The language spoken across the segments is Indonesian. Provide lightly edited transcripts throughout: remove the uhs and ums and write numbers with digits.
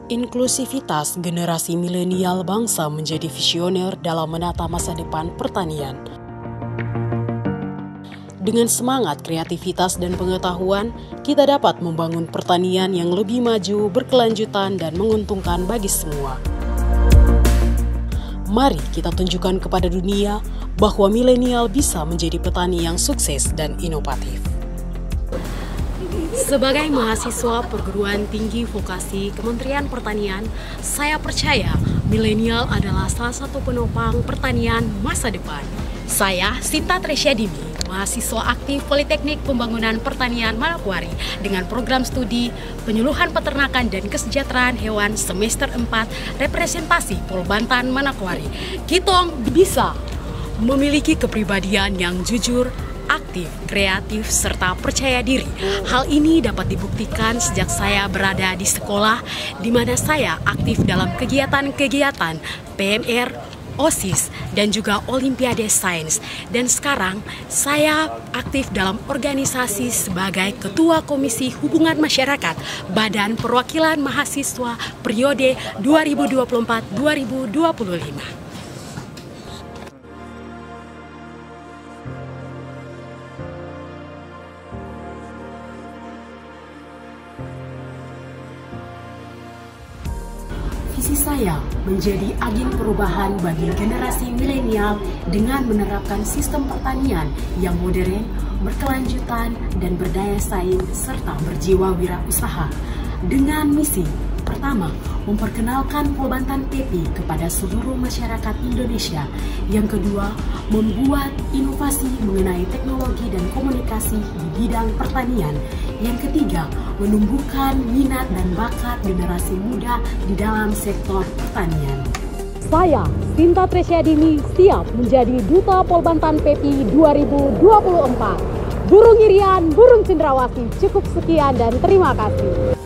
Inklusivitas generasi milenial bangsa menjadi visioner dalam menata masa depan pertanian. Dengan semangat, kreativitas, dan pengetahuan, kita dapat membangun pertanian yang lebih maju, berkelanjutan, dan menguntungkan bagi semua. Mari kita tunjukkan kepada dunia bahwa milenial bisa menjadi petani yang sukses dan inovatif. Sebagai mahasiswa perguruan tinggi vokasi Kementerian Pertanian, saya percaya milenial adalah salah satu penopang pertanian masa depan. Saya Sinta Tresyadini, mahasiswa aktif Politeknik Pembangunan Pertanian Manokwari dengan program studi Penyuluhan Peternakan dan Kesejahteraan Hewan semester 4 representasi Polbantan Manokwari. Kita bisa memiliki kepribadian yang jujur, aktif, kreatif, serta percaya diri. Hal ini dapat dibuktikan sejak saya berada di sekolah, di mana saya aktif dalam kegiatan-kegiatan PMR, OSIS, dan juga Olimpiade Sains. Dan sekarang saya aktif dalam organisasi sebagai Ketua Komisi Hubungan Masyarakat Badan Perwakilan Mahasiswa periode 2024-2025. Visi saya menjadi agen perubahan bagi generasi milenial dengan menerapkan sistem pertanian yang modern, berkelanjutan, dan berdaya saing serta berjiwa wirausaha. Dengan misi pertama, memperkenalkan Polbantan PEPI kepada seluruh masyarakat Indonesia. Yang kedua, membuat inovasi mengenai teknologi dan komunikasi di bidang pertanian. Yang ketiga, menumbuhkan minat dan bakat generasi muda di dalam sektor pertanian. Saya, Sinta Tresyadini, siap menjadi Duta Polbantan PEPI 2024. Burung Irian, burung cendrawasih. Cukup sekian dan terima kasih.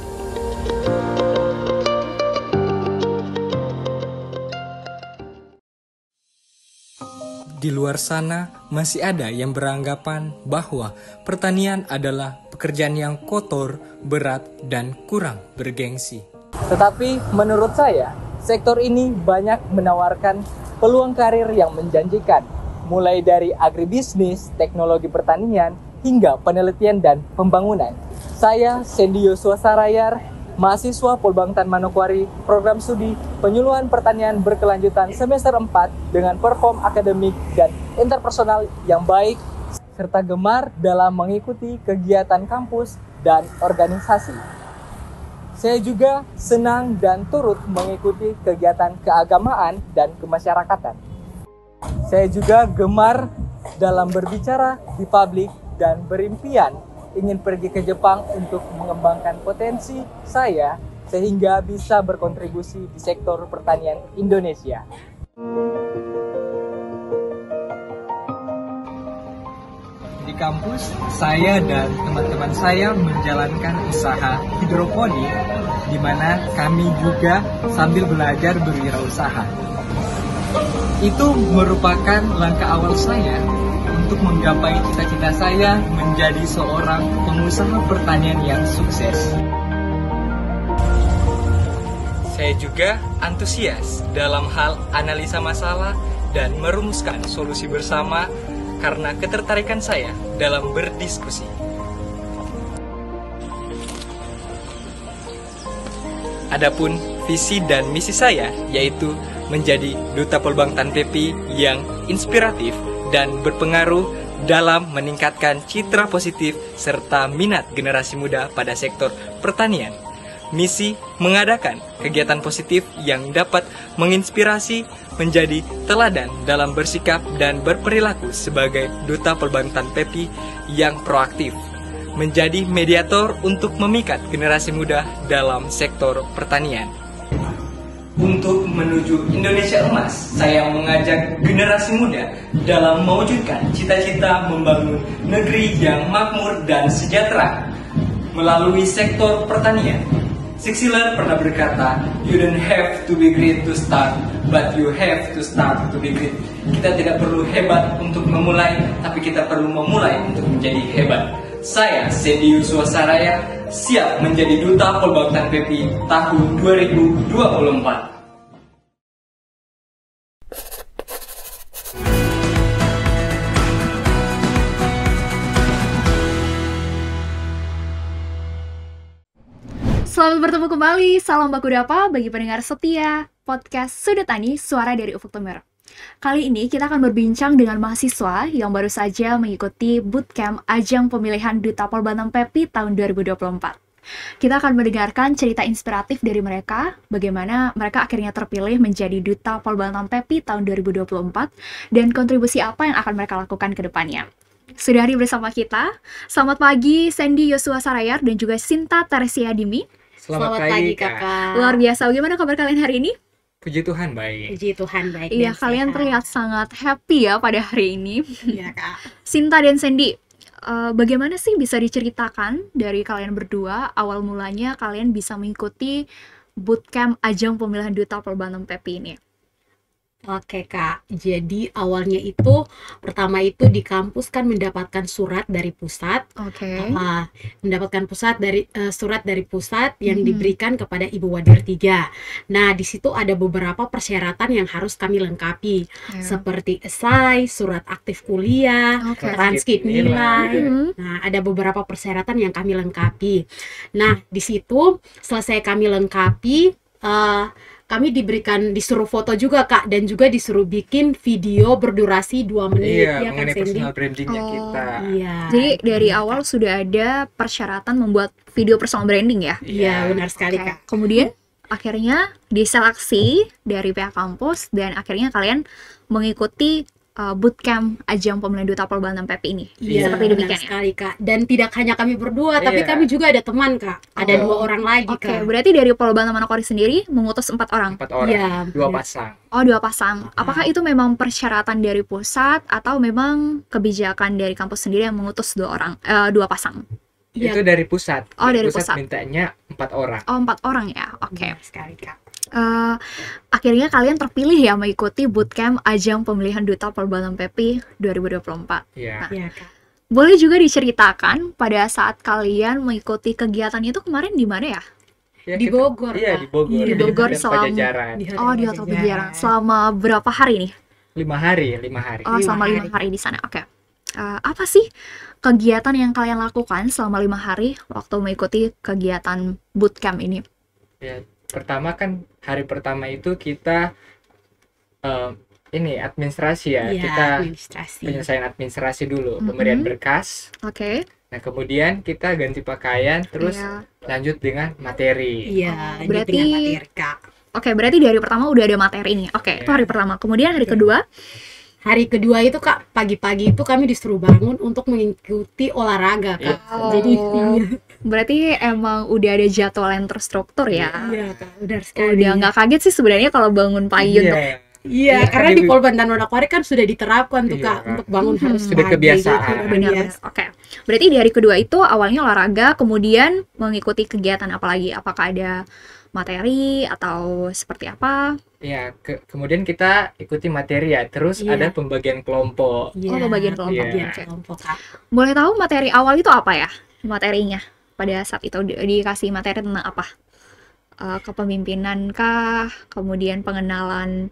Di luar sana masih ada yang beranggapan bahwa pertanian adalah pekerjaan yang kotor, berat, dan kurang bergengsi. Tetapi menurut saya, sektor ini banyak menawarkan peluang karir yang menjanjikan, mulai dari agribisnis, teknologi pertanian, hingga penelitian dan pembangunan. Saya Sandy Yosua Sarayar, mahasiswa Polbantan Manokwari, program studi Penyuluhan Pertanian Berkelanjutan semester 4 dengan perform akademik dan interpersonal yang baik, serta gemar dalam mengikuti kegiatan kampus dan organisasi. Saya juga senang dan turut mengikuti kegiatan keagamaan dan kemasyarakatan. Saya juga gemar dalam berbicara di publik dan berimpian ingin pergi ke Jepang untuk mengembangkan potensi saya sehingga bisa berkontribusi di sektor pertanian Indonesia. Di kampus, saya dan teman-teman saya menjalankan usaha hidroponik, di mana kami juga sambil belajar berwirausaha. Itu merupakan langkah awal saya untuk menggapai cita-cita saya menjadi seorang pengusaha pertanian yang sukses. Saya juga antusias dalam hal analisa masalah dan merumuskan solusi bersama karena ketertarikan saya dalam berdiskusi. Adapun visi dan misi saya yaitu menjadi Duta Polbantan PEPI yang inspiratif dan berpengaruh dalam meningkatkan citra positif serta minat generasi muda pada sektor pertanian. Misi mengadakan kegiatan positif yang dapat menginspirasi menjadi teladan dalam bersikap dan berperilaku sebagai Duta Polbantan PEPI yang proaktif, menjadi mediator untuk memikat generasi muda dalam sektor pertanian. Untuk menuju Indonesia Emas, saya mengajak generasi muda dalam mewujudkan cita-cita membangun negeri yang makmur dan sejahtera melalui sektor pertanian. Zig Ziglar pernah berkata, "You don't have to be great to start, but you have to start to be great." Kita tidak perlu hebat untuk memulai, tapi kita perlu memulai untuk menjadi hebat. Saya, Sandy Yusua Saraya, siap menjadi Duta Polbaktan PPI tahun 2024. Selamat bertemu kembali, salam baku dapa bagi pendengar setia podcast Sudut Tani, Suara dari Ufuk Timur. Kali ini kita akan berbincang dengan mahasiswa yang baru saja mengikuti bootcamp ajang pemilihan Duta Polbaktan PPI tahun 2024. Kita akan mendengarkan cerita inspiratif dari mereka, bagaimana mereka akhirnya terpilih menjadi Duta Polbaktan PPI tahun 2024, dan kontribusi apa yang akan mereka lakukan ke depannya. Sudah hadir bersama kita, selamat pagi Sandy Yosua Sarayar dan juga Sinta Teresia Dimi. Selamat pagi, Kakak. Luar biasa, bagaimana kabar kalian hari ini? Puji Tuhan baik. Puji Tuhan baik. Iya, dan kalian sehat. terlihat sangat happy ya pada hari ini. Iya, Kak. Sinta dan Sandy, bagaimana sih bisa diceritakan dari kalian berdua awal mulanya kalian bisa mengikuti bootcamp ajang pemilihan Duta Polbaktan PPI ini? Oke, Kak. Jadi awalnya itu pertama itu di kampus kan mendapatkan surat dari pusat. Oke. Mendapatkan surat dari pusat yang diberikan kepada Ibu Wadir 3. Nah, di situ ada beberapa persyaratan yang harus kami lengkapi, seperti esai, surat aktif kuliah, Oke. transkrip nilai. Nah, ada beberapa persyaratan yang kami lengkapi. Nah, di situ selesai kami lengkapi, kami disuruh foto juga, Kak, dan juga disuruh bikin video berdurasi 2 menit. Iya, ya, Kak mengenai Sandy? personal brandingnya Oh. kita. Iya. Jadi dari Iya, awal Kak. sudah ada persyaratan membuat video personal branding ya? Iya, benar sekali, Oke. Kak. Kemudian akhirnya diseleksi dari pihak kampus dan akhirnya kalian mengikuti bootcamp ajang pemilihan Duta Polbaktan PPI ini. Iya, Seperti benar demikian ya? sekali, Kak. Dan tidak hanya kami berdua, tapi Iya. kami juga ada teman, Kak. Ada Oh. 2 orang lagi, Oke, Kak. berarti dari Polbaktan Manokwari sendiri mengutus 4 orang? 4 orang, Iya, 2 benar. pasang. Oh, 2 pasang. Apakah itu memang persyaratan dari pusat atau memang kebijakan dari kampus sendiri yang mengutus 2 orang, 2 pasang? Iya. Itu dari pusat. Oh, dari pusat. mintanya 4 orang. Oh, 4 orang ya? Oke. Benar sekali, Kak. Akhirnya kalian terpilih ya mengikuti bootcamp ajang pemilihan Duta Polbaktan PPI 2024. Iya. Iya, Kak. Boleh juga diceritakan pada saat kalian mengikuti kegiatan itu kemarin di mana ya? Ya, Di Bogor, Iya, Kak. di Bogor. Di Bogor Dan selama- Pajajaran. Di Oh, di Hotel Pajajaran. Selama berapa hari nih? 5 hari. Oh, selama 5 hari di sana. Oke. Apa sih kegiatan yang kalian lakukan selama 5 hari waktu mengikuti kegiatan bootcamp ini? Ya, pertama kan hari pertama itu kita ini administrasi ya. Iya, Kita administrasi. penyelesaian administrasi dulu, pemberian berkas. Oke. Nah, kemudian kita ganti pakaian terus Iya. lanjut dengan materi. Iya, Oh, berarti berarti- dengan materi, Kak. Oke, berarti dari pertama udah ada materi nih. Oke, itu Iya. hari pertama. Kemudian hari kedua, Hari kedua itu, Kak, pagi-pagi itu kami disuruh bangun untuk mengikuti olahraga, Kak. Iya. Jadi berarti emang udah ada jadwal yang terstruktur ya. iya, Kak, benar sekali. Udah nggak kaget sih sebenarnya kalau bangun pagi untuk Iya. Iya, Iya, karena kan di di- Polbaktan Manokwari kan sudah diterapkan tuh, Iya, Kak, Kak. untuk bangun harus Sudah pagi, kebiasaan. gitu, udah benar-benar. biasa. Oke. Berarti di hari kedua itu awalnya olahraga, kemudian mengikuti kegiatan apa lagi? Apakah ada materi atau seperti apa? Ya, kemudian kita ikuti materi ya. Terus Iya. ada pembagian kelompok. Iya, Oh, pembagian kelompok. Iya. pembagian kelompok, Kak. Boleh tahu materi awal itu apa ya? Materinya pada saat itu dikasih materi tentang apa? Kepemimpinan kah? Kemudian pengenalan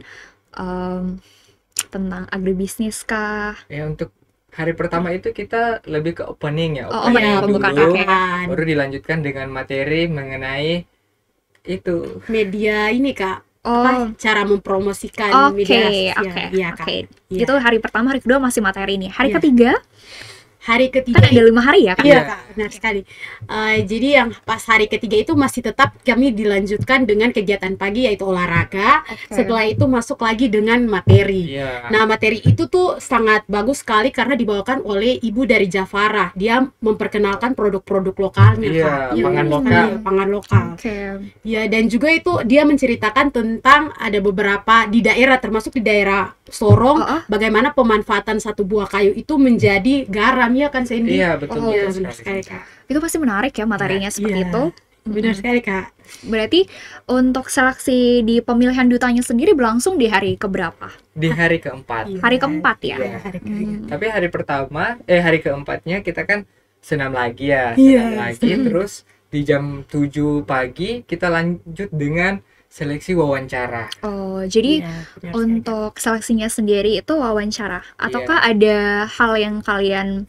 tentang agribisnis kah? Ya, untuk hari pertama itu kita lebih ke opening ya. Oh, opening, Opening pembukaan. dulu, Oke. baru dilanjutkan dengan materi mengenai itu. Media ini, Kak. Oh, Apa, cara mempromosikan oke, media oke, sosial. Iya, Kak. oke. Iya. Itu hari pertama, hari kedua masih materi nih. Hari Iya. ketiga, Hari ketiga kan ada 5 hari ya kan? Iya, Kak, benar sekali. Jadi yang pas hari ketiga itu masih tetap kami dilanjutkan dengan kegiatan pagi yaitu olahraga. Oke. Setelah itu masuk lagi dengan materi. Iya. Nah, materi itu tuh sangat bagus sekali karena dibawakan oleh Ibu dari Jafara. Dia memperkenalkan produk-produk lokalnya, Iya, Kak. Iya, pangan benar lokal. sekali, pangan lokal. Oke. Ya, dan juga itu dia menceritakan tentang ada beberapa di daerah, termasuk di daerah Sorong, Oh, oh. bagaimana pemanfaatan satu buah kayu itu menjadi garam, ya kan, Sandy? Iya, betul. Oh, Iya, betul benar sekali, Kak. Itu pasti menarik ya materinya seperti Iya, itu. benar sekali, Kak. Berarti untuk seleksi di pemilihan dutanya sendiri berlangsung di hari keberapa? Di hari keempat. Iya. Hari keempat ya? Iya. Hari ketiga. Hmm. Tapi hari keempatnya kita kan senam lagi ya, Iya. senam lagi. Terus di jam 7 pagi kita lanjut dengan seleksi wawancara. Oh, jadi Iya, benar untuk seleksinya sendiri itu wawancara, ataukah ada hal yang kalian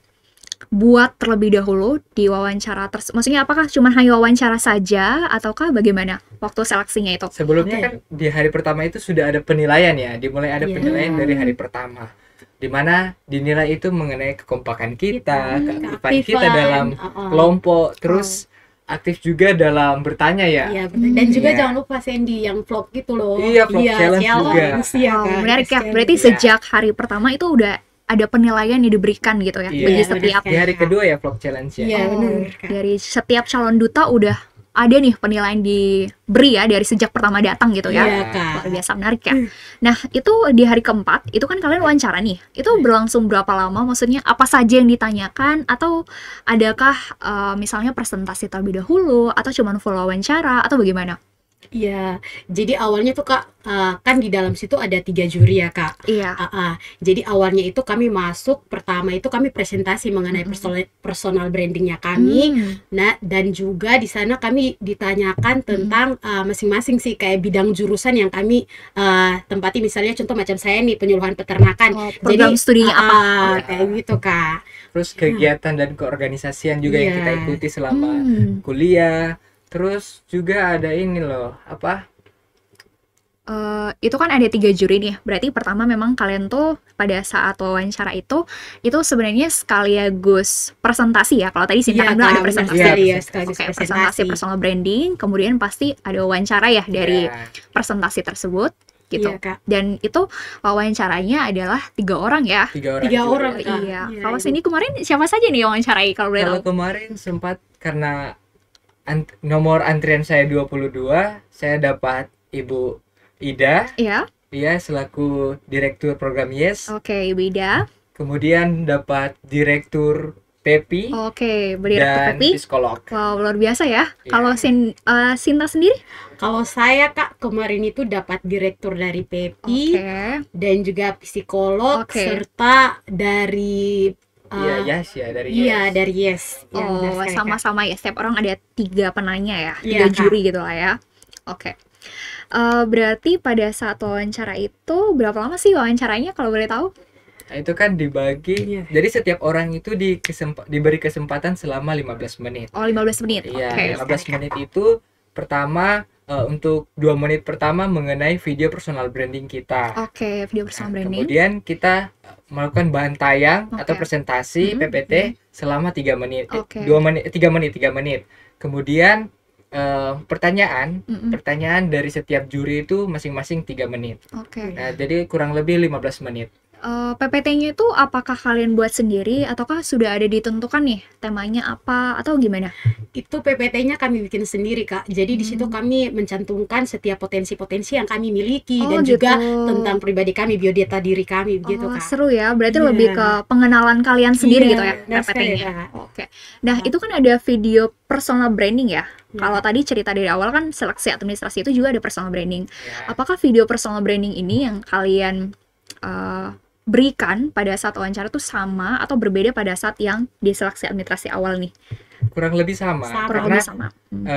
buat terlebih dahulu di wawancara maksudnya apakah cuma hanya wawancara saja ataukah bagaimana waktu seleksinya itu? Sebelumnya Oke. kan di hari pertama itu sudah ada penilaian ya, dimulai ada Iya. penilaian dari hari pertama, di mana dinilai itu mengenai kekompakan kita, keaktifan kita keaktifan, dalam kelompok, terus aktif juga dalam bertanya ya. Iya, benar. Dan juga Iya. jangan lupa Sandy yang vlog gitu loh. Iya, vlog challenge juga. Iya, Wow, kan? menarik ya. Challenge. Berarti Iya. sejak hari pertama itu udah ada penilaian yang diberikan gitu ya Iya. bagi Benar setiap Di hari kedua ya vlog challenge ya. Iya, Oh, benar, Kak. dari setiap calon duta udah ada nih penilaian diberi ya dari sejak pertama datang gitu ya. Iya, Kak. Luar biasa menarik ya. Nah, itu di hari keempat, itu kan kalian wawancara nih. Itu berlangsung berapa lama? Maksudnya apa saja yang ditanyakan? Atau adakah misalnya presentasi terlebih dahulu? Atau cuma full wawancara? Atau bagaimana? Iya, jadi awalnya tuh Kak, kan di dalam situ ada 3 juri ya Kak. Iya. Jadi awalnya itu kami masuk, pertama itu kami presentasi mengenai personal brandingnya kami. Hmm. Nah, dan juga di sana kami ditanyakan tentang masing-masing sih kayak bidang jurusan yang kami tempati, misalnya contoh macam saya nih penyuluhan peternakan. Oh, program studinya apa? Kayak gitu Kak. Terus kegiatan dan keorganisasian juga yang Iya. kita ikuti selama Hmm. kuliah. Terus juga ada ini loh, apa? Itu kan ada 3 juri nih. Berarti pertama memang kalian tuh pada saat wawancara itu sebenarnya sekaligus presentasi ya. Kalau tadi Sinta kan bilang ada Kak, benar presentasi. sekali Iya, ya, sekaligus Oke, presentasi presentasi. personal branding, kemudian pasti ada wawancara ya dari Ya, presentasi tersebut gitu. Iya Kak. Dan itu wawancaranya adalah 3 orang ya. 3 orang. 3 juri. orang, Kak. Iya. Iya, Kalau iya. sini kemarin siapa saja nih yang wawancarai kalau boleh Kalau tahu? kemarin sempat karena nomor antrian saya 22, saya dapat Ibu Ida, Iya. dia selaku Direktur Program Yes. Oke, Ibu Ida. Kemudian dapat Direktur Pepi Oke, berdiri dan Pepi. psikolog. Wow, luar biasa ya. Iya. Kalau Sinta sendiri? Kalau saya Kak kemarin itu dapat direktur dari PEPI Oke. dan juga psikolog Oke. serta dari Iya, Yes ya dari iya Yes. dari Yes. Ya, benar Oh, sekali, Kak. sama-sama ya. Setiap orang ada 3 penanya ya, 3 Iya, Kak. juri gitu lah ya. Oke. Berarti pada saat wawancara itu berapa lama sih wawancaranya kalau boleh tahu? Nah, itu kan dibagi. Iya. Jadi setiap orang itu diberi kesempatan selama 15 menit. Oh, 15 menit. Iya, Oke. 15 menit itu pertama untuk 2 menit pertama mengenai video personal branding kita. Oke, video personal Nah, branding. kemudian kita melakukan bahan tayang Oke. atau presentasi Mhm, PPT selama 3 menit. Oke. 2 menit, 3 menit, 3 menit. Kemudian pertanyaan Mm-mm. pertanyaan dari setiap juri itu masing-masing 3 menit. Oke. Nah, jadi kurang lebih 15 menit. PPT-nya itu apakah kalian buat sendiri ataukah sudah ada ditentukan nih temanya apa atau gimana? Itu PPT-nya kami bikin sendiri Kak. Jadi di situ kami mencantumkan setiap potensi-potensi yang kami miliki Oh, dan juga gitu. tentang pribadi kami, biodata diri kami begitu Oh, Kak. seru ya. Berarti Iya. lebih ke pengenalan kalian sendiri Iya, gitu ya benar sekali, PPT-nya. Kak. Oke. Nah, itu kan ada video personal branding ya. Iya. Kalau tadi cerita dari awal kan seleksi administrasi itu juga ada personal branding. Ya. Apakah video personal branding ini yang kalian berikan pada saat wawancara tuh sama atau berbeda pada saat yang di seleksi administrasi awal nih? Kurang lebih sama. Sama. Kurang Karena lebih sama.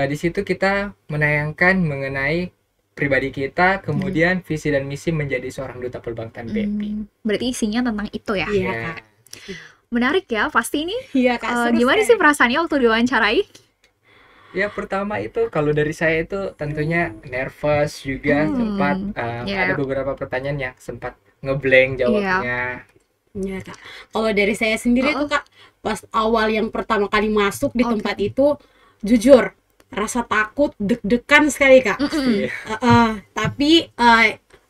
di situ kita menayangkan mengenai pribadi kita, kemudian visi dan misi menjadi seorang duta perbankan BPI. Berarti isinya tentang itu ya. Iya, Ya. Kak. Menarik ya, pasti ini. Iya Kak. seru Gimana sekali. sih perasaannya waktu diwawancarai? Ya pertama itu kalau dari saya itu tentunya nervous juga, sempat ya. ada beberapa pertanyaan yang sempat ngeblank jawabnya. Iya Kak. Kalau dari saya sendiri tuh Kak, pas awal yang pertama kali masuk di Oke. tempat itu, jujur rasa takut, deg-degan sekali Kak. Iya. Tapi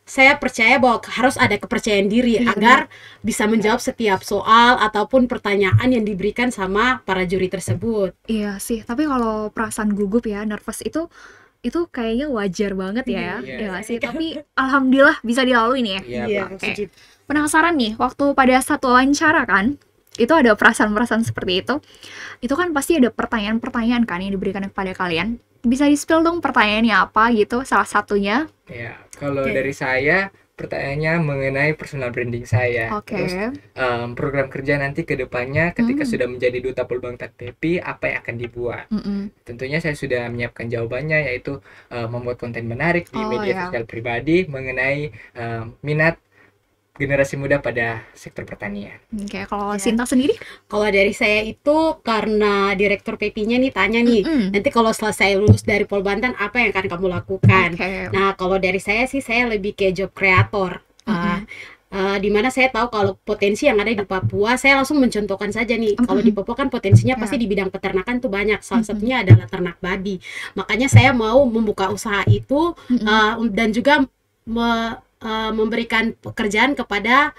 saya percaya bahwa harus ada kepercayaan diri agar bisa menjawab setiap soal ataupun pertanyaan yang diberikan sama para juri tersebut. Iya sih, tapi kalau perasaan gugup ya, nervous itu kayaknya wajar banget ya. Iya. Iya nggak sih, tapi alhamdulillah bisa dilalui nih ya. Iya, Oke. setuju. Penasaran nih, waktu pada saat wawancara kan, itu ada perasaan-perasaan seperti itu. Itu kan pasti ada pertanyaan-pertanyaan kan yang diberikan kepada kalian. Bisa di-spill dong pertanyaannya apa gitu, salah satunya. Ya, kalau Oke. dari saya pertanyaannya mengenai personal branding saya. Oke. Terus program kerja nanti ke depannya ketika sudah menjadi duta Polbangtan PEPI, apa yang akan dibuat? Tentunya saya sudah menyiapkan jawabannya, yaitu membuat konten menarik di media sosial pribadi mengenai minat generasi muda pada sektor pertanian. Oke, kalau Sinta sendiri? Kalau dari saya itu karena direktur PP-nya nih tanya nih, nanti kalau selesai lulus dari Polbantan apa yang akan kamu lakukan? Nah, kalau dari saya sih saya lebih ke job kreator. Di mana saya tahu kalau potensi yang ada di Papua, saya langsung mencontohkan saja nih. Kalau di Papua kan potensinya pasti di bidang peternakan tuh banyak. Salah satunya adalah ternak babi. Makanya saya mau membuka usaha itu dan juga memberikan pekerjaan kepada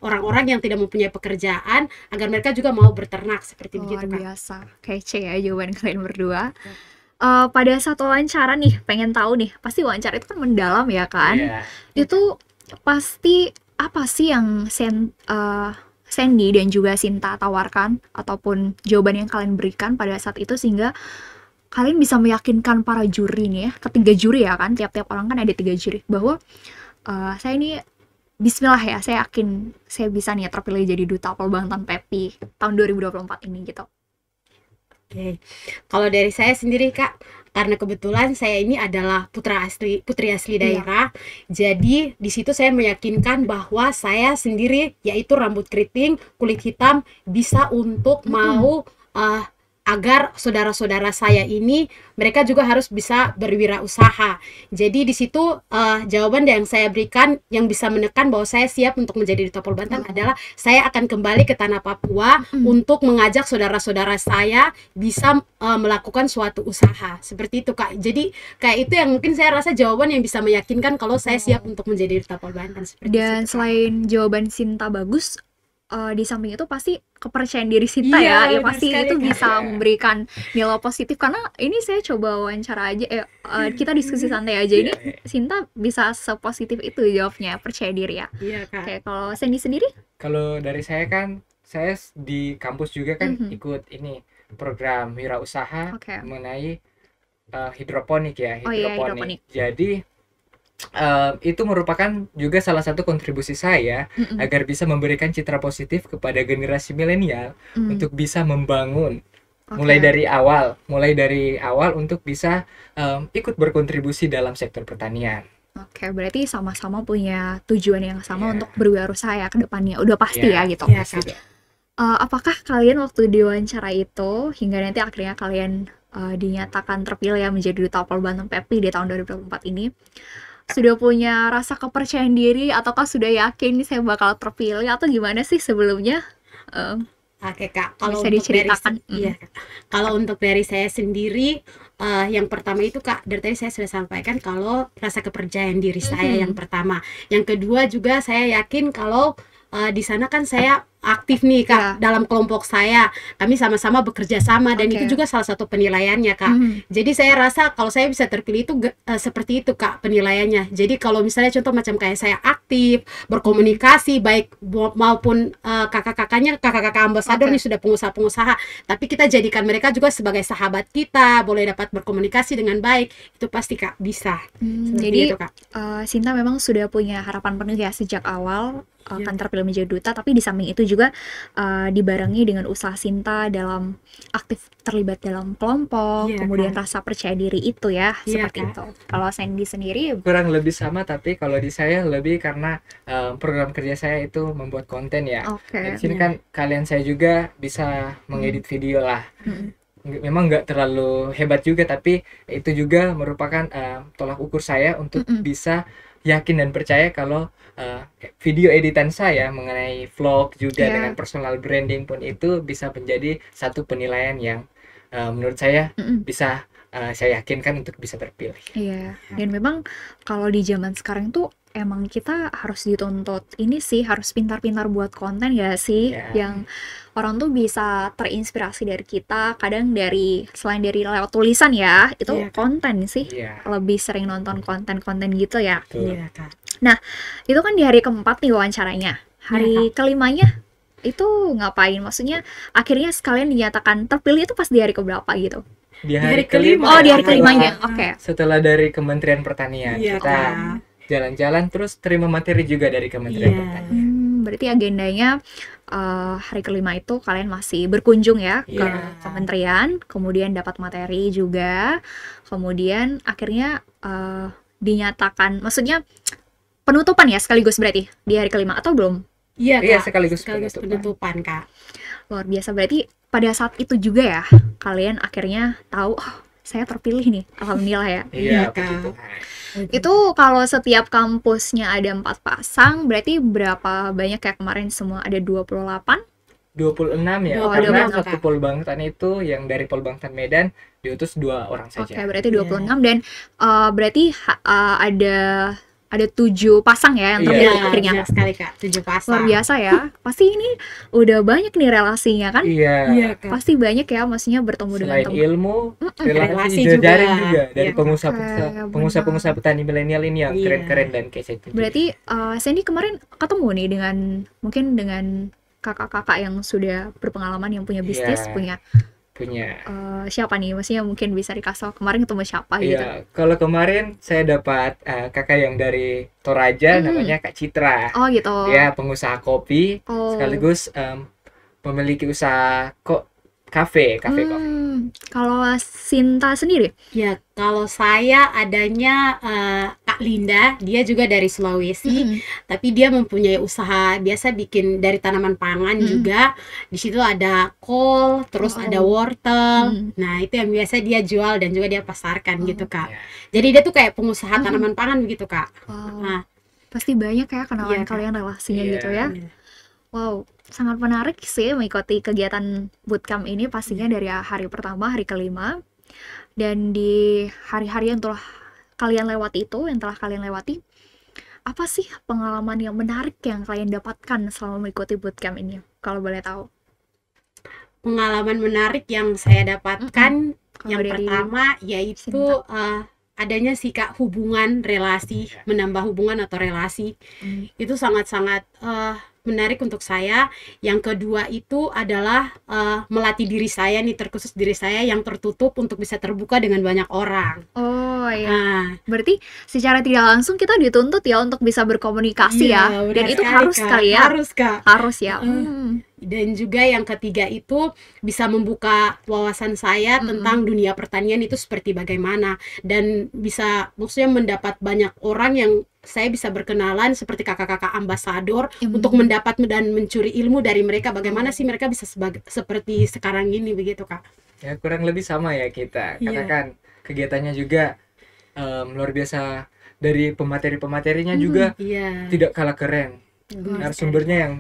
orang-orang yang tidak mempunyai pekerjaan agar mereka juga mau berternak seperti begitu kan. Biasa, kece ya jawaban kalian berdua. Pada saat wawancara nih, pengen tahu nih, pasti wawancara itu kan mendalam ya kan? Itu pasti apa sih yang Sandy dan juga Sinta tawarkan ataupun jawaban yang kalian berikan pada saat itu sehingga kalian bisa meyakinkan para juri nih ya, ketiga juri ya kan, tiap-tiap orang kan ada 3 juri, bahwa saya ini bismillah ya, saya yakin saya bisa nih terpilih jadi duta Polbangtan PEPI tahun 2024 ini gitu. Oke. Kalau dari saya sendiri Kak, karena kebetulan saya ini adalah putri asli daerah, jadi di situ saya meyakinkan bahwa saya sendiri yaitu rambut keriting, kulit hitam bisa untuk mau agar saudara-saudara saya ini mereka juga harus bisa berwirausaha. Jadi di situ jawaban yang saya berikan yang bisa menekan bahwa saya siap untuk menjadi duta Polbantan adalah saya akan kembali ke tanah Papua untuk mengajak saudara-saudara saya bisa melakukan suatu usaha. Seperti itu Kak. Jadi kayak itu yang mungkin saya rasa jawaban yang bisa meyakinkan kalau saya siap untuk menjadi duta Polbantan. Dan selain jawaban Sinta bagus, di samping itu pasti kepercayaan diri Sinta ya pasti itu bisa memberikan nilai positif, karena ini saya coba wawancara aja kita diskusi santai aja ini Sinta bisa sepositif itu jawabnya, percaya diri ya. Oke, kalau Sandy sendiri? Kalau dari saya kan, saya di kampus juga kan ikut ini program wirausaha mengenai hidroponik ya, hidroponik. Jadi itu merupakan juga salah satu kontribusi saya agar bisa memberikan citra positif kepada generasi milenial untuk bisa membangun mulai dari awal untuk bisa ikut berkontribusi dalam sektor pertanian. Oke, berarti sama-sama punya tujuan yang sama untuk berwirausaha ya ke depannya, udah pasti ya gitu. Apakah kalian waktu diwawancara itu hingga nanti akhirnya kalian dinyatakan terpilih ya menjadi duta Polbantan PEPI di tahun 2024 ini, sudah punya rasa kepercayaan diri ataukah sudah yakin nih saya bakal terpilih atau gimana sih sebelumnya? Oke Kak, kalau bisa diceritakan. Kalau untuk dari saya sendiri, yang pertama itu Kak, dari tadi saya sudah sampaikan kalau rasa kepercayaan diri saya yang pertama. Yang kedua juga saya yakin kalau di sana kan saya aktif nih Kak dalam kelompok saya, kami sama-sama bekerja sama dan itu juga salah satu penilaiannya Kak. Jadi saya rasa kalau saya bisa terpilih itu seperti itu Kak penilaiannya. Jadi kalau misalnya contoh macam kayak saya aktif berkomunikasi baik maupun kakak-kakak ambasador nih sudah pengusaha-pengusaha, tapi kita jadikan mereka juga sebagai sahabat kita, boleh dapat berkomunikasi dengan baik, itu pasti Kak bisa. Jadi itu, Kak. Sinta memang sudah punya harapan penuh ya sejak awal akan terpilih menjadi duta, tapi di samping itu juga dibarengi dengan usaha Sinta dalam aktif terlibat dalam kelompok, kemudian rasa percaya diri itu ya, seperti itu. Kalau Sandy sendiri kurang lebih sama, tapi kalau di saya lebih karena program kerja saya itu membuat konten ya. Di sini kan kalian saya juga bisa mengedit video lah. Memang nggak terlalu hebat juga, tapi itu juga merupakan tolak ukur saya untuk bisa yakin dan percaya kalau video editan saya mengenai vlog juga dengan personal branding pun itu bisa menjadi satu penilaian yang menurut saya bisa saya yakinkan untuk bisa terpilih. Dan memang kalau di zaman sekarang tuh emang kita harus dituntut ini sih, harus pintar-pintar buat konten ya sih, yang orang tuh bisa terinspirasi dari kita, kadang dari selain dari lewat tulisan ya, itu konten sih, lebih sering nonton konten-konten gitu ya. Nah, itu kan di hari keempat nih wawancaranya, hari kelimanya itu ngapain? Maksudnya akhirnya sekalian dinyatakan terpilih itu pas di hari keberapa gitu? Di hari kelima. Di hari kelimanya. Oke. Setelah dari Kementerian Pertanian jalan-jalan, terus terima materi juga dari Kementerian Iya. Pertanian. Berarti agendanya hari kelima itu kalian masih berkunjung ya ke Iya. kementerian, kemudian dapat materi juga, kemudian akhirnya dinyatakan, maksudnya penutupan ya sekaligus berarti di hari kelima atau belum? Iya, Iya, Kak. sekaligus penutupan, Kak. Luar biasa, berarti pada saat itu juga ya kalian akhirnya tahu, oh saya terpilih nih, alhamdulillah ya. Iya, Iya, puji Kak. Tuhan. Itu kalau setiap kampusnya ada 4 pasang, berarti berapa banyak ya kemarin semua ada 28? 26 ya, Oh, karena 26, satu Kak. Polbangtan itu yang dari Polbangtan Medan diutus 2 orang Oke, saja. berarti 26 dan berarti ada 7 pasang ya yang Iya. terpilih Iya, akhirnya. benar sekali, Kak. 7 pasang. Luar biasa ya. Pasti ini udah banyak nih relasinya kan? Iya. Iya, Kak. Pasti banyak ya, maksudnya bertemu dengan Selain teman. ilmu, relasi Relasi jejaring juga. juga dari Iya, Kak. pengusaha-pengusaha petani milenial ini yang Iya. keren-keren dan kece itu. Berarti Sandy kemarin ketemu nih dengan mungkin dengan kakak-kakak yang sudah berpengalaman, yang punya bisnis, Iya. punya punya. siapa nih? Maksudnya mungkin bisa dikasih tahu kemarin ketemu siapa gitu. Iya, kalau kemarin saya dapat kakak yang dari Toraja, namanya Kak Citra. Oh gitu. Ya, pengusaha kopi, Oh. sekaligus memiliki usaha kafe kopi. Kalau Sinta sendiri? Ya, kalau saya adanya Kak Linda, dia juga dari Sulawesi, tapi dia mempunyai usaha biasa bikin dari tanaman pangan juga. Di situ ada kol, terus ada wortel. Nah, itu yang biasa dia jual dan juga dia pasarkan gitu, Kak. Ya. Jadi dia tuh kayak pengusaha tanaman pangan begitu, Kak. Wow. Nah, Pasti banyak ya kenalan Iya, Kak. kalian, relasinya Iya. gitu ya. iya. Wow, sangat menarik sih mengikuti kegiatan bootcamp ini pastinya dari hari pertama, hari kelima. Dan di hari-hari yang telah kalian lewati itu, yang telah kalian lewati, apa sih pengalaman yang menarik yang kalian dapatkan selama mengikuti bootcamp ini? Kalau boleh tahu. Pengalaman menarik yang saya dapatkan Kalau yang dari pertama yaitu Sinta. adanya sih, Kak, hubungan relasi, menambah hubungan atau relasi. Itu sangat-sangat menarik untuk saya. Yang kedua itu adalah melatih diri saya nih, terkhusus diri saya yang tertutup untuk bisa terbuka dengan banyak orang. Oh iya, Nah, berarti secara tidak langsung kita dituntut ya untuk bisa berkomunikasi iya, ya. benar Dan itu sekali, harus Kak. kali ya. Harus, Kak. Harus ya. Dan juga yang ketiga itu bisa membuka wawasan saya tentang dunia pertanian itu seperti bagaimana, dan bisa maksudnya mendapat banyak orang yang saya bisa berkenalan seperti kakak-kakak ambasador untuk mendapat dan mencuri ilmu dari mereka, bagaimana sih mereka bisa seperti sekarang ini begitu, Kak. Ya, kurang lebih sama ya kita. Karena Iya. kan kegiatannya juga luar biasa, dari pemateri-pematerinya juga Iya. tidak kalah keren. Narasumbernya yang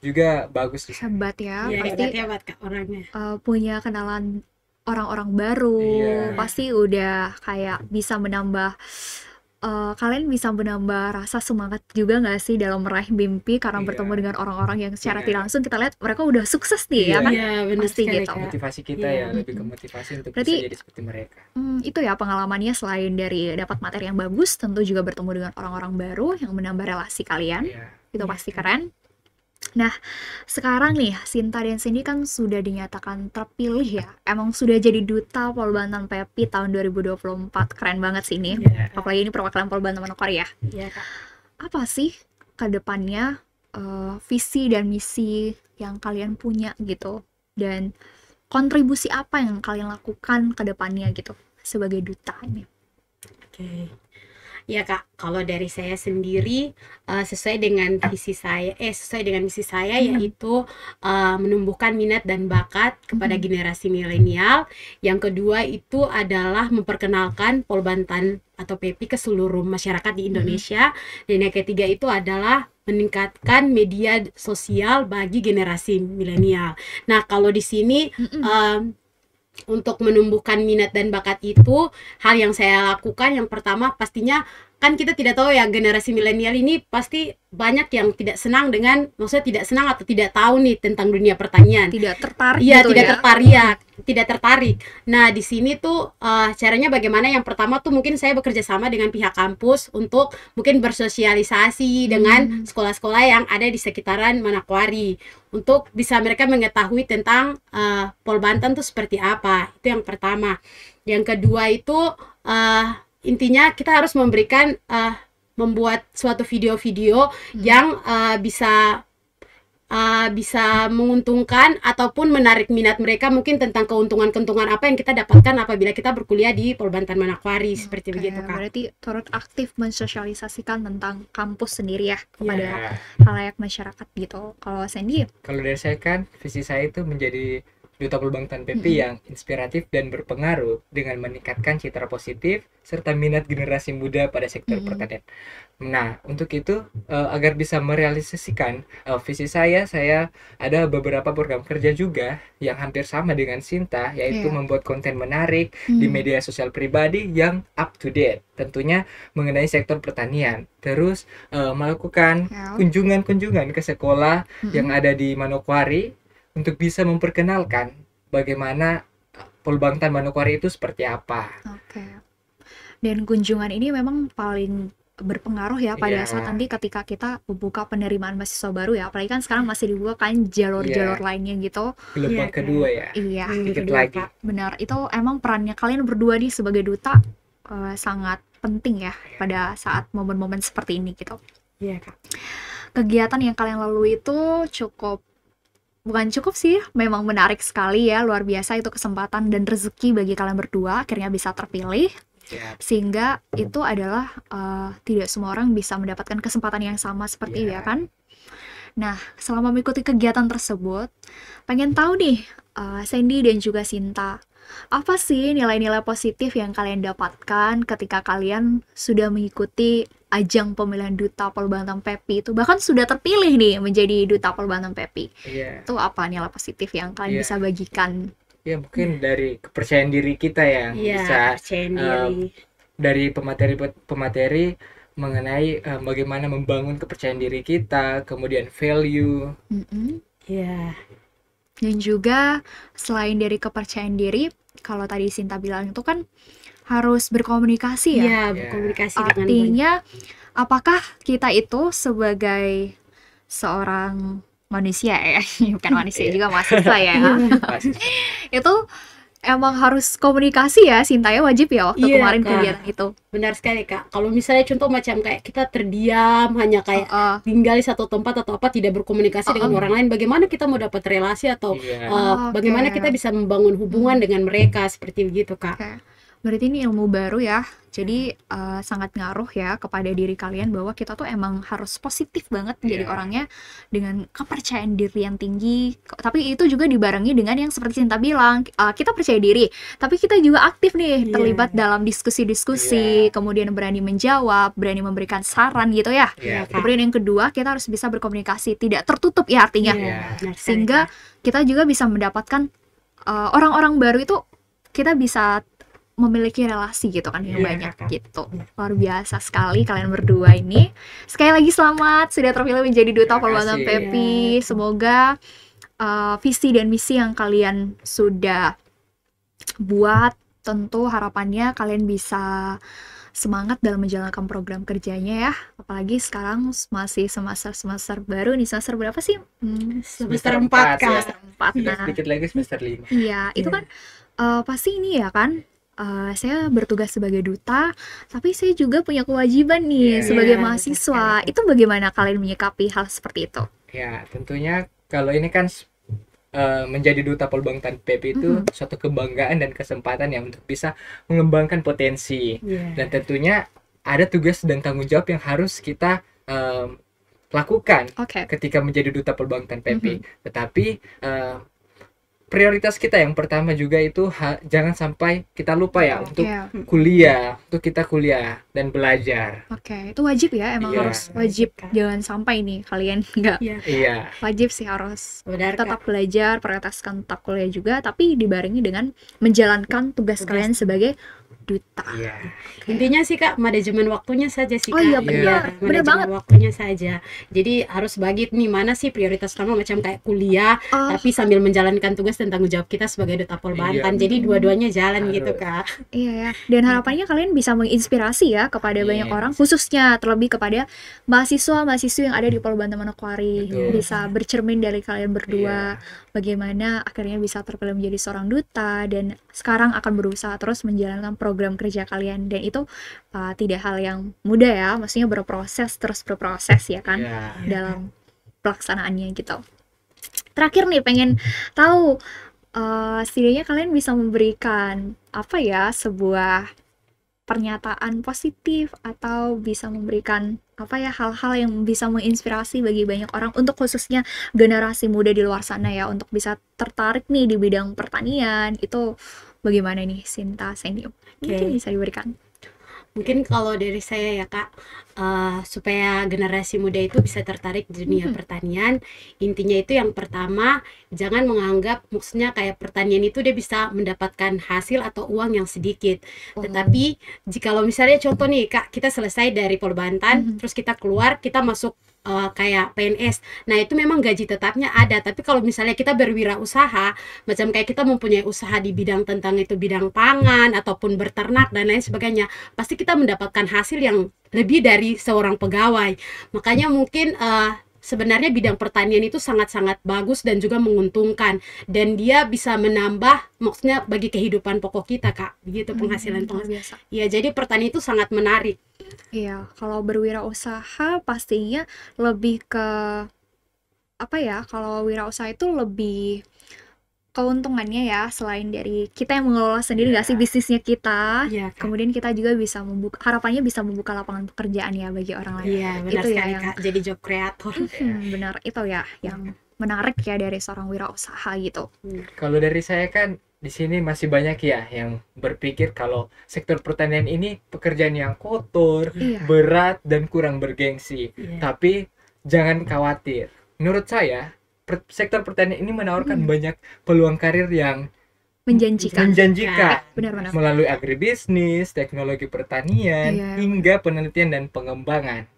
juga bagus di sana. Hebat ya. Iya, Pasti hebat, Kak, orangnya. punya kenalan orang-orang baru, Iya. pasti udah kayak bisa menambah kalian bisa menambah rasa semangat juga nggak sih dalam meraih mimpi karena Iya. bertemu dengan orang-orang yang secara Iya. tidak langsung kita lihat mereka udah sukses nih ya Iya. kan. Iya, benar Pasti sekali, gitu. Kak. Motivasi kita Iya. ya, lebih ke motivasi untuk Berarti- bisa jadi seperti mereka. Itu ya pengalamannya, selain dari dapat materi yang bagus, tentu juga bertemu dengan orang-orang baru yang menambah relasi kalian. Iya. Itu Iya, pasti keren. Nah, sekarang nih Sinta dan Cindy kan sudah dinyatakan terpilih ya. Emang sudah jadi duta Polbantan PEPI tahun 2024. Keren banget sih ini. Iya, Kak. Apalagi ini perwakilan Polbantan Manokwari ya. Iya, Kak. Apa sih ke depannya visi dan misi yang kalian punya gitu? Dan kontribusi apa yang kalian lakukan ke depannya gitu sebagai duta ini? Oke. Ya, Kak, kalau dari saya sendiri sesuai dengan misi saya yaitu menumbuhkan minat dan bakat kepada generasi milenial. Yang kedua itu adalah memperkenalkan Polbantan atau PEPI ke seluruh masyarakat di Indonesia. Dan yang ketiga itu adalah meningkatkan media sosial bagi generasi milenial. Nah, kalau di sini untuk menumbuhkan minat dan bakat itu, hal yang saya lakukan yang pertama pastinya kan kita tidak tahu ya, generasi milenial ini pasti banyak yang tidak senang dengan, maksudnya tidak senang atau tidak tahu nih tentang dunia pertanian. Tidak tertarik Iya, gitu tidak ya? tertarik ya, tidak tertarik. Nah, di sini tuh caranya bagaimana? Yang pertama tuh mungkin saya bekerja sama dengan pihak kampus untuk mungkin bersosialisasi dengan sekolah-sekolah yang ada di sekitaran Manokwari untuk bisa mereka mengetahui tentang Polbantan tuh seperti apa. Itu yang pertama. Yang kedua itu intinya kita harus memberikan membuat suatu video-video yang bisa menguntungkan ataupun menarik minat mereka, mungkin tentang keuntungan-keuntungan apa yang kita dapatkan apabila kita berkuliah di Polbantan Manokwari, seperti begitu Kak. Berarti turut aktif mensosialisasikan tentang kampus sendiri ya kepada Ya. halayak masyarakat gitu. Kalau Sandy, Kalau dari saya kan, visi saya itu menjadi Duta Polbantan PP yang inspiratif dan berpengaruh dengan meningkatkan citra positif serta minat generasi muda pada sektor pertanian. Nah, untuk itu agar bisa merealisasikan visi saya ada beberapa program kerja juga yang hampir sama dengan Sinta, yaitu membuat konten menarik di media sosial pribadi yang up to date, tentunya mengenai sektor pertanian. Terus melakukan kunjungan-kunjungan ke sekolah yang ada di Manokwari untuk bisa memperkenalkan bagaimana Polbantan Manokwari itu seperti apa. Oke. Dan kunjungan ini memang paling berpengaruh ya pada Iya. saat nanti ketika kita membuka penerimaan mahasiswa baru ya. Apalagi kan sekarang masih dibuka kan jalur-jalur lainnya gitu. Gelombang kedua ya. Iya, Sedikit kedua, lagi. Kak. benar. Itu emang perannya kalian berdua nih sebagai duta sangat penting ya pada saat momen-momen seperti ini gitu. Iya Kak. Kegiatan yang kalian lalui itu bukan cukup sih, memang menarik sekali ya, luar biasa itu kesempatan dan rezeki bagi kalian berdua akhirnya bisa terpilih, Ya. sehingga itu adalah tidak semua orang bisa mendapatkan kesempatan yang sama seperti ya kan. Nah, selama mengikuti kegiatan tersebut, pengen tahu nih, Sandy dan juga Sinta, apa sih nilai-nilai positif yang kalian dapatkan ketika kalian sudah mengikuti ajang pemilihan Duta Polbantan PP itu, bahkan sudah terpilih nih menjadi Duta Polbantan PP. Iya. Itu apa nilai positif yang kalian Iya. bisa bagikan? Ya mungkin dari kepercayaan diri kita yang Iya, bisa percaya diri. dari pemateri mengenai bagaimana membangun kepercayaan diri kita, kemudian value. Mm-mm. Iya. Dan juga selain dari kepercayaan diri, kalau tadi Sinta bilang itu kan harus berkomunikasi ya. Iya, berkomunikasi dengan Artinya, apakah kita itu sebagai seorang manusia ya, bukan manusia juga mahasiswa ya, itu emang harus komunikasi ya, Sinta ya, wajib ya waktu Iya, kemarin Kak. kegiatan itu. Benar sekali Kak. Kalau misalnya contoh macam kayak kita terdiam, hanya kayak tinggal di satu tempat atau apa, tidak berkomunikasi dengan orang lain, bagaimana kita mau dapat relasi atau Iya. bagaimana kita bisa membangun hubungan dengan mereka, seperti begitu Kak. Oke. Berarti ini ilmu baru ya. Jadi sangat ngaruh ya kepada diri kalian bahwa kita tuh emang harus positif banget menjadi Iya. orangnya dengan kepercayaan diri yang tinggi. Tapi itu juga dibarengi dengan yang seperti Sinta bilang, kita percaya diri, tapi kita juga aktif nih Iya. terlibat dalam diskusi-diskusi, kemudian berani menjawab, berani memberikan saran gitu ya. Iya. Kemudian yang kedua, kita harus bisa berkomunikasi, tidak tertutup ya artinya. Iya, benar sekali, Sehingga kita juga bisa mendapatkan orang-orang baru itu, kita bisa memiliki relasi gitu kan yang Iya, banyak Kak. gitu. Luar biasa sekali kalian berdua ini. Sekali lagi selamat sudah terpilih menjadi Duta Terima Polbantan kasih. PP. Semoga visi dan misi yang kalian sudah buat, tentu harapannya kalian bisa semangat dalam menjalankan program kerjanya ya. Apalagi sekarang masih semester baru nih. Semester berapa sih? Semester 4 Kak. Semester 4. Tinggal Nah, sedikit lagi semester 5. iya, itu kan pasti ini ya kan, saya bertugas sebagai duta, tapi saya juga punya kewajiban nih Iya. sebagai Iya, mahasiswa. betul. Itu bagaimana kalian menyikapi hal seperti itu? Ya, tentunya kalau ini kan menjadi Duta Polbantan PP itu suatu kebanggaan dan kesempatan yang untuk bisa mengembangkan potensi. Iya. Dan tentunya ada tugas dan tanggung jawab yang harus kita lakukan Oke. ketika menjadi Duta Polbantan PP. Tetapi prioritas kita yang pertama juga itu jangan sampai kita lupa ya untuk Iya. kuliah, untuk kita kuliah dan belajar. Oke, itu wajib ya, emang Iya. harus wajib. Jangan sampai nih kalian nggak Iya. Iya. wajib sih, harus Benar Kak. tetap belajar, prioritaskan tetap kuliah juga, tapi dibarengi dengan menjalankan tugas kalian sebagai duta. Iya. Intinya sih Kak, manajemen waktunya saja sih Oh Kak. iya, benar. Benar manajemen banget. waktunya saja. Jadi harus bagi nih mana sih prioritas utama, macam kayak kuliah, tapi sambil menjalankan tugas dan tanggung jawab kita sebagai Duta Polbantan. Iya. Jadi dua-duanya jalan Harus. gitu Kak. Iya ya, dan harapannya kalian bisa menginspirasi ya kepada banyak orang, khususnya terlebih kepada mahasiswa-mahasiswi yang ada di Polbantan Manokwari. Betul. Bisa bercermin dari kalian berdua, bagaimana akhirnya bisa terpilih menjadi seorang duta dan sekarang akan berusaha terus menjalankan program kerja kalian, dan itu tidak hal yang mudah ya, maksudnya terus berproses ya kan dalam pelaksanaannya gitu. Terakhir nih, pengen tahu setidaknya kalian bisa memberikan apa ya, sebuah pernyataan positif atau bisa memberikan apa ya, hal-hal yang bisa menginspirasi bagi banyak orang, untuk khususnya generasi muda di luar sana ya, untuk bisa tertarik nih di bidang pertanian. Itu bagaimana nih Sinta, Sendio? Mungkin bisa diberikan. Mungkin kalau dari saya ya Kak, supaya generasi muda itu bisa tertarik di dunia pertanian, intinya itu yang pertama, jangan menganggap maksudnya kayak pertanian itu dia bisa mendapatkan hasil atau uang yang sedikit. Tetapi jikalau misalnya contoh nih Kak, kita selesai dari Polbantan, terus kita keluar, kita masuk kayak PNS. Nah, itu memang gaji tetapnya ada, tapi kalau misalnya kita berwirausaha, macam kayak kita mempunyai usaha di bidang tentang itu bidang pangan ataupun berternak dan lain sebagainya, pasti kita mendapatkan hasil yang lebih dari seorang pegawai. Makanya mungkin sebenarnya bidang pertanian itu sangat-sangat bagus dan juga menguntungkan, dan dia bisa menambah maksudnya bagi kehidupan pokok kita Kak, begitu penghasilan. Ya, jadi pertanian itu sangat menarik. Iya, kalau berwirausaha pastinya lebih ke apa ya, kalau wirausaha itu lebih keuntungannya ya, selain dari kita yang mengelola sendiri nggak sih bisnisnya kita, kemudian kita juga bisa membuka, harapannya bisa membuka lapangan pekerjaan ya bagi orang lain. Iya, benar itu sekali ya Kak, jadi job creator. Benar, itu ya yang menarik ya dari seorang wirausaha gitu. Kalau dari saya kan di sini masih banyak ya yang berpikir kalau sektor pertanian ini pekerjaan yang kotor, berat dan kurang bergengsi. Tapi jangan khawatir. Menurut saya sektor pertanian ini menawarkan banyak peluang karir yang menjanjikan. Benar-benar. Melalui agribisnis, teknologi pertanian, hingga penelitian dan pengembangan.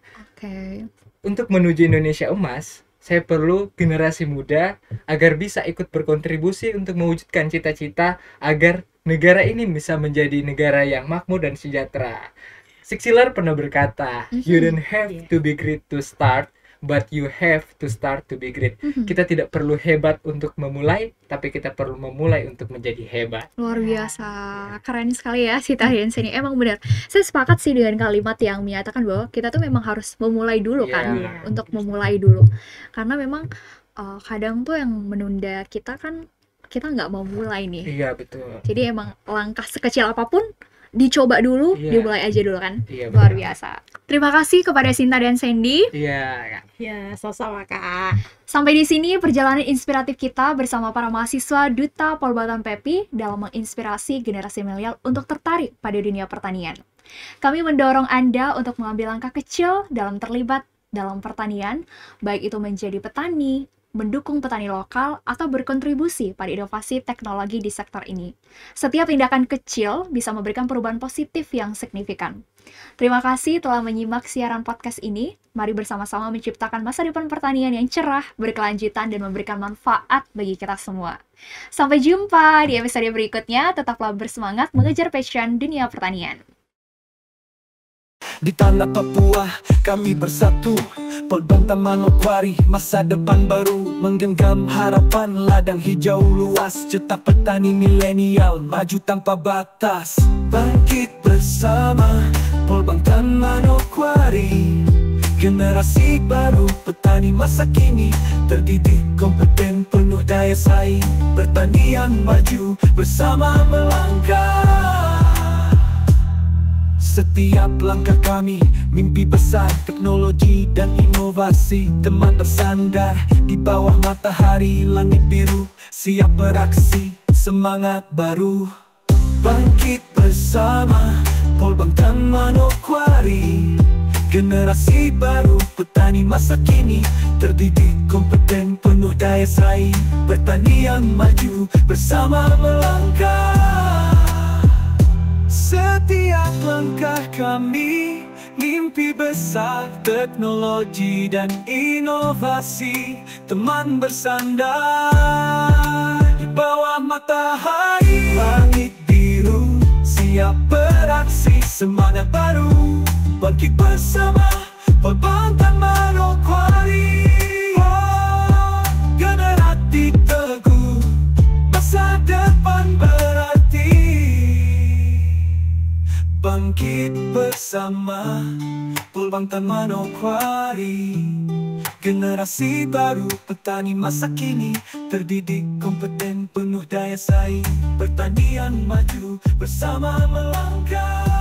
Untuk menuju Indonesia emas, saya perlu generasi muda agar bisa ikut berkontribusi untuk mewujudkan cita-cita agar negara ini bisa menjadi negara yang makmur dan sejahtera. Zig Ziglar pernah berkata, "You don't have to be great to start, but you have to start to be great." Kita tidak perlu hebat untuk memulai, tapi kita perlu memulai untuk menjadi hebat. Luar biasa, keren sekali ya si Tarian sini. Emang benar, saya sepakat sih dengan kalimat yang menyatakan bahwa kita tuh memang harus memulai dulu untuk memulai dulu. Karena memang kadang tuh yang menunda kita kan, kita nggak mau mulai nih. Iya, betul. Jadi emang langkah sekecil apapun dicoba dulu, dimulai aja dulu kan. Luar biasa. Terima kasih kepada Sinta dan Sandy. Iya, sama-sama Kak. Sampai di sini perjalanan inspiratif kita bersama para mahasiswa Duta Polbatan PEPI dalam menginspirasi generasi milenial untuk tertarik pada dunia pertanian. Kami mendorong Anda untuk mengambil langkah kecil dalam terlibat dalam pertanian, baik itu menjadi petani, mendukung petani lokal, atau berkontribusi pada inovasi teknologi di sektor ini. Setiap tindakan kecil bisa memberikan perubahan positif yang signifikan. Terima kasih telah menyimak siaran podcast ini. Mari bersama-sama menciptakan masa depan pertanian yang cerah, berkelanjutan, dan memberikan manfaat bagi kita semua. Sampai jumpa di episode berikutnya. Tetaplah bersemangat mengejar passion dunia pertanian. Di tanah Papua kami bersatu, Polbantan Manokwari, masa depan baru menggenggam harapan, ladang hijau luas, cetak petani milenial maju tanpa batas. Bangkit bersama Polbantan Manokwari, generasi baru petani masa kini, terdidik, kompeten, penuh daya saing, pertanian maju bersama melangkah. Setiap langkah kami, mimpi besar, teknologi dan inovasi, teman bersandar di bawah matahari, langit biru, siap beraksi, semangat baru. Bangkit bersama Polbantan Manokwari, generasi baru petani masa kini, terdidik, kompeten, penuh daya saing, pertanian maju bersama melangkah. Setiap langkah kami, mimpi besar, teknologi dan inovasi, teman bersandar di bawah matahari, langit biru, siap beraksi, semangat baru. Bangkit bersama Polbantan Manokwari, generasi teguh, masa depan berarti. bangkit bersama Pulbangtan Manokwari. Generasi baru petani masa kini, terdidik, kompeten, penuh daya saing. Pertanian maju bersama melangkah.